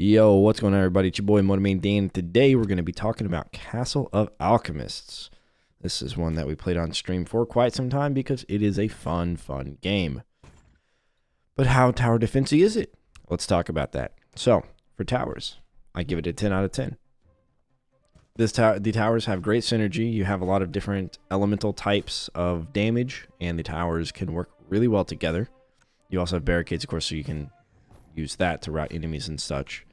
Yo, what's going on, everybody? It's your boy Motorman Dan. Today we're going to be talking about Castle of Alchemists. This is one that we played on stream for quite some time because it is a fun game. But how tower defensey is it? Let's talk about that. So, for towers, I give it a 10 out of 10. The towers have great synergy. You have a lot of different elemental types of damage, and the towers can work really well together. You also have barricades, of course, so you can use that to rout enemies and such.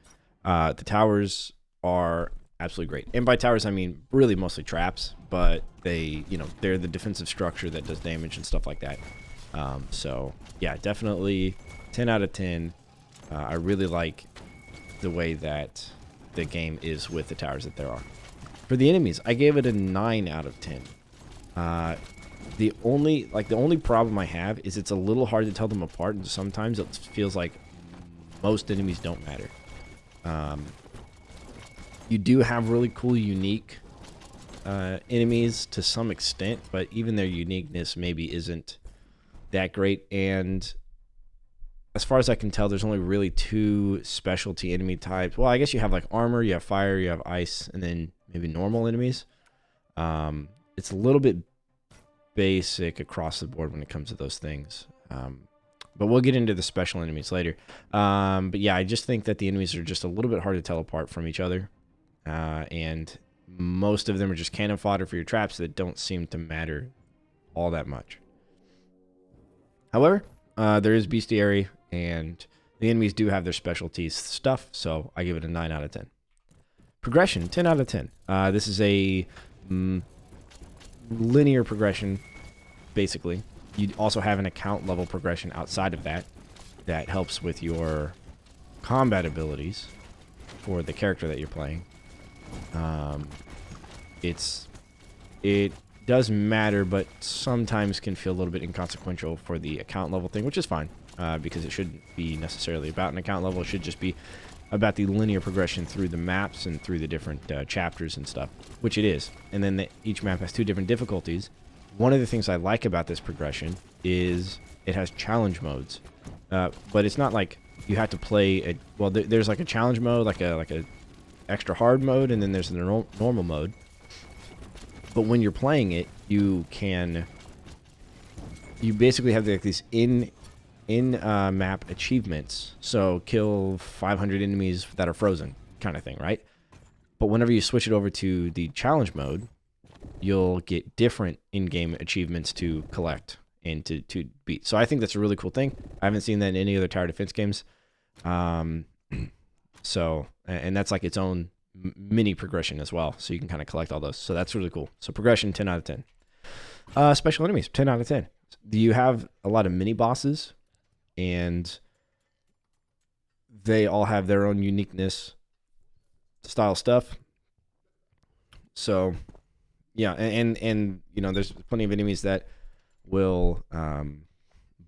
The towers are absolutely great. And by towers, I mean really mostly traps, but they're the defensive structure that does damage and stuff like that. So, yeah, definitely 10 out of 10. I really like the way that the game is with the towers that there are. For the enemies, I gave it a 9 out of 10. The only problem I have is it's a little hard to tell them apart, and sometimes it feels like most enemies don't matter. You do have really cool, unique enemies to some extent, but even their uniqueness maybe isn't that great. And as far as I can tell, there's only really 2 specialty enemy types. Well, I guess you have like armor, you have fire, you have ice, and then maybe normal enemies. It's a little bit basic across the board when it comes to those things. But we'll get into the special enemies later. But yeah, I just think that the enemies are just a little bit hard to tell apart from each other. And most of them are just cannon fodder for your traps that don't seem to matter all that much. However, there is bestiary, and the enemies do have their specialties stuff, so I give it a 9 out of 10. Progression, 10 out of 10. This is a linear progression, basically. You also have an account level progression outside of that that helps with your combat abilities for the character that you're playing. It does matter, but sometimes can feel a little bit inconsequential for the account level thing, which is fine, because it shouldn't be necessarily about an account level. It should just be about the linear progression through the maps and through the different chapters and stuff, which it is. And then each map has 2 different difficulties. One of the things I like about this progression is it has challenge modes, but it's not like you have to play there's like a challenge mode, like a extra hard mode, and then there's the normal mode. But when you're playing it, you basically have like these in map achievements. So kill 500 enemies that are frozen, kind of thing, right? But whenever you switch it over to the challenge mode, you'll get different in-game achievements to collect and to beat. So I think that's a really cool thing. I haven't seen that in any other tower defense games. So, and that's like its own mini progression as well. So you can kind of collect all those. So that's really cool. So progression, 10 out of 10. Special enemies, 10 out of 10. You have a lot of mini bosses, and they all have their own uniqueness, style stuff. So yeah, and you know, there's plenty of enemies that will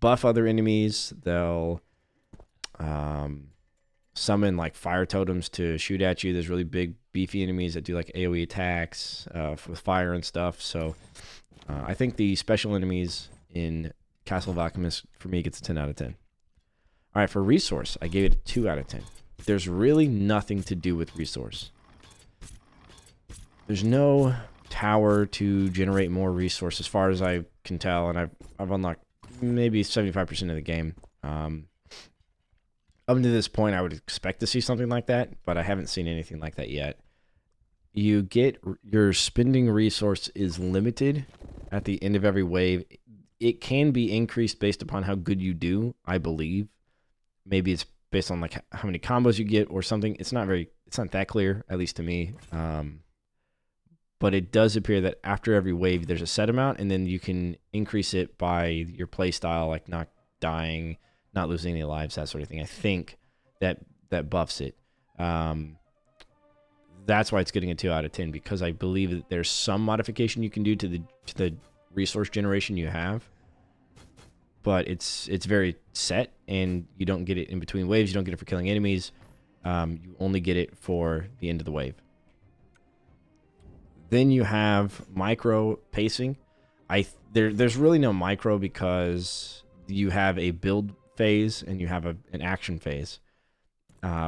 buff other enemies. They'll summon like fire totems to shoot at you. There's really big, beefy enemies that do like AoE attacks with fire and stuff. So I think the special enemies in Castle of Alchemists, for me, gets a 10 out of 10. All right, for resource, I gave it a 2 out of 10. There's really nothing to do with resource. There's no tower to generate more resource as far as I can tell, and I've unlocked maybe 75% of the game. Up to this point, I would expect to see something like that, but I haven't seen anything like that yet. Your spending resource is limited at the end of every wave. It can be increased based upon how good you do, I believe. Maybe it's based on like how many combos you get or something. It's not that clear, at least to me. But it does appear that after every wave, there's a set amount, and then you can increase it by your play style, like not dying, not losing any lives, that sort of thing. I think that buffs it. That's why it's getting a 2 out of 10, because I believe that there's some modification you can do to the resource generation you have, but it's very set, and you don't get it in between waves. You don't get it for killing enemies. You only get it for the end of the wave. Then you have micro pacing. There's really no micro because you have a build phase and you have an action phase.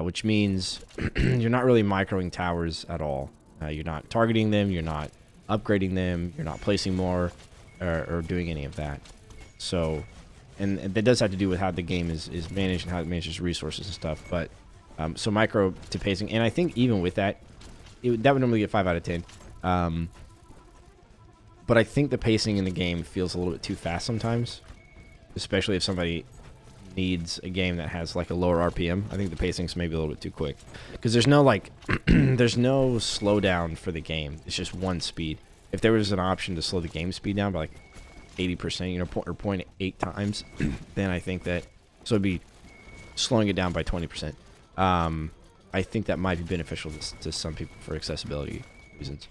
which means you're not really microing towers at all. You're not targeting them, you're not upgrading them, you're not placing more, or doing any of that. So, and that does have to do with how the game is managed and how it manages resources and stuff. But, so micro to pacing, and I think even with that, that would normally get 5 out of 10. But I think the pacing in the game feels a little bit too fast sometimes, especially if somebody needs a game that has like a lower RPM. I think the pacing's maybe a little bit too quick, because there's no like there's no slowdown for the game. It's just one speed. If there was an option to slow the game speed down by like 80%, you know, or 0.8 times, then I think that, so it'd be slowing it down by 20%. I think that might be beneficial to some people for accessibility reasons.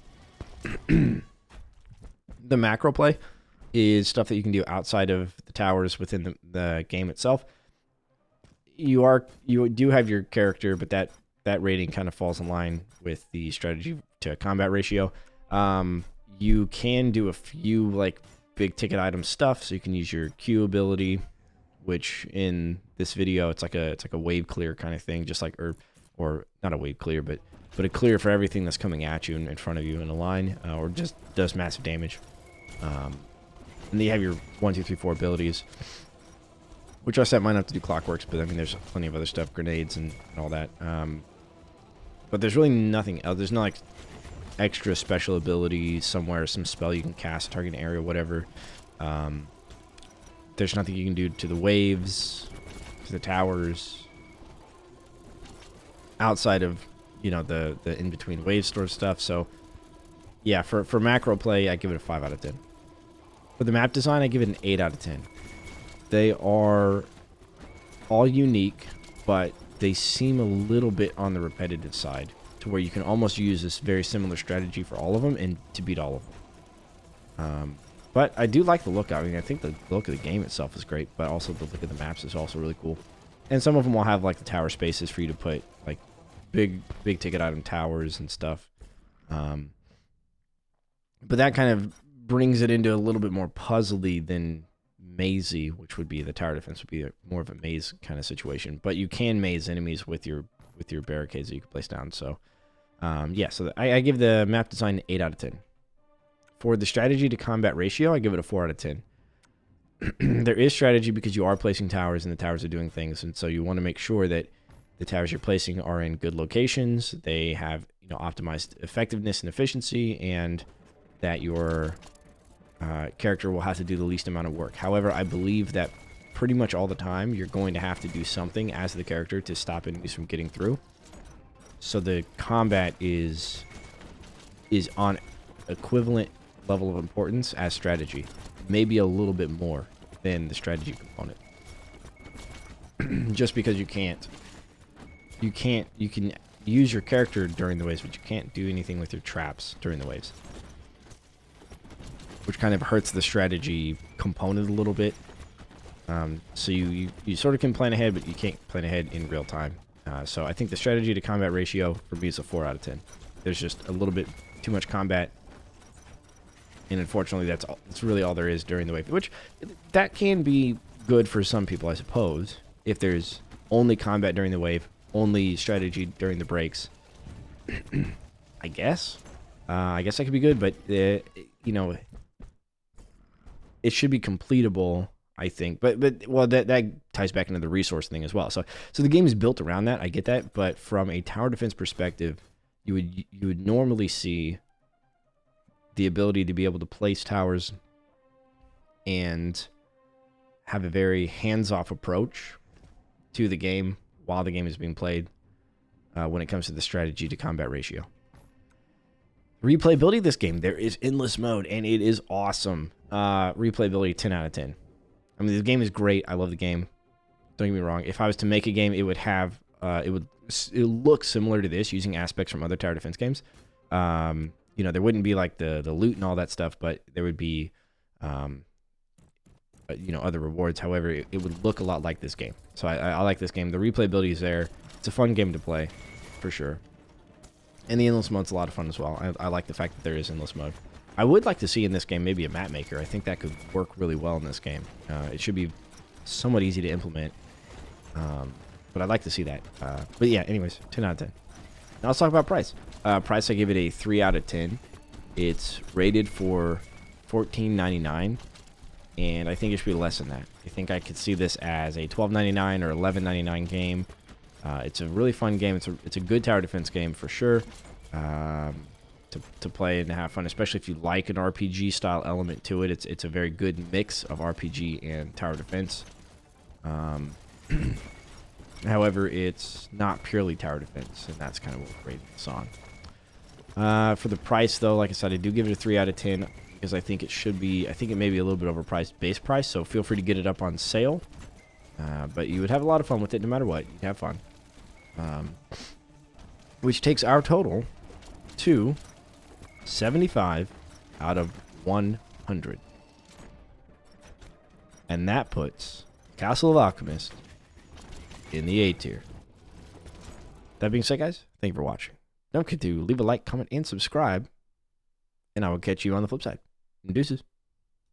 The macro play is stuff that you can do outside of the towers within the game itself. You do have your character, but that rating kind of falls in line with the strategy to combat ratio. You can do a few like big ticket item stuff, so you can use your Q ability, which in this video it's like a wave clear kind of thing, just like or not a wave clear, but a clear for everything that's coming at you in front of you in a line, or just does massive damage. And then you have your 1, 2, 3, 4 abilities, which I set mine up to do clockworks, but I mean there's plenty of other stuff, grenades and all that. But there's really nothing else. There's not like extra special ability somewhere, some spell you can cast, target an area, whatever. There's nothing you can do to the waves, to the towers, outside of, you know, the in-between wave store stuff. So yeah, for macro play, I give it a 5 out of 10. For the map design, I give it an 8 out of 10. They are all unique, but they seem a little bit on the repetitive side, to where you can almost use this very similar strategy for all of them and to beat all of them. But I do like the look. I mean, I think the look of the game itself is great, but also the look of the maps is also really cool. And some of them will have like the tower spaces for you to put like big ticket item towers and stuff. But that kind of brings it into a little bit more puzzly than mazy, which would be the tower defense would be more of a maze kind of situation. But you can maze enemies with your barricades that you can place down. So yeah, so I give the map design an 8 out of 10. For the strategy to combat ratio, I give it a 4 out of 10. There is strategy because you are placing towers and the towers are doing things, and so you want to make sure that the towers you're placing are in good locations. They have, you know, optimized effectiveness and efficiency, and that your character will have to do the least amount of work. However, I believe that pretty much all the time you're going to have to do something as the character to stop enemies from getting through. So the combat is on equivalent level of importance as strategy, maybe a little bit more than the strategy component. Just because you can use your character during the waves, but you can't do anything with your traps during the waves, which kind of hurts the strategy component a little bit. So you sort of can plan ahead, but you can't plan ahead in real time. So I think the strategy to combat ratio for me is a 4 out of 10. There's just a little bit too much combat, and unfortunately that's really all there is during the wave, which that can be good for some people, I suppose, if there's only combat during the wave, only strategy during the breaks. I guess that could be good, but you know, it should be completable, I think. But well, that ties back into the resource thing as well. So the game is built around that. I get that, but from a tower defense perspective, you would normally see the ability to be able to place towers and have a very hands-off approach to the game while the game is being played when it comes to the strategy to combat ratio. Replayability of this game, there is endless mode, and it is awesome. Replayability, 10 out of 10. I mean, the game is great. I love the game. Don't get me wrong. If I was to make a game, it would have it would look similar to this, using aspects from other tower defense games. You know, there wouldn't be like the loot and all that stuff, but there would be you know, other rewards. However, it would look a lot like this game. So I like this game. The replayability is there. It's a fun game to play, for sure. And the endless mode's a lot of fun as well. I like the fact that there is endless mode. I would like to see in this game maybe a map maker. I think that could work really well in this game. It should be somewhat easy to implement. But I'd like to see that. But yeah, anyways, 10 out of 10. Now let's talk about price. Price, I give it a 3 out of 10. It's rated for $14.99, and I think it should be less than that. I think I could see this as a $12.99 or $11.99 game. It's a really fun game. It's a good tower defense game for sure, to play and have fun, especially if you like an RPG style element to it. It's a very good mix of RPG and tower defense. However, it's not purely tower defense, and that's kind of what we're rating this on. For the price, though, like I said, I do give it a 3 out of 10 because I think it should be, I think it may be a little bit overpriced base price, so feel free to get it up on sale. But you would have a lot of fun with it no matter what. You'd have fun. Which takes our total to 75 out of 100. And that puts Castle of Alchemists in the A tier. That being said, guys, thank you for watching. Don't forget to leave a like, comment, and subscribe. And I will catch you on the flip side. Deuces.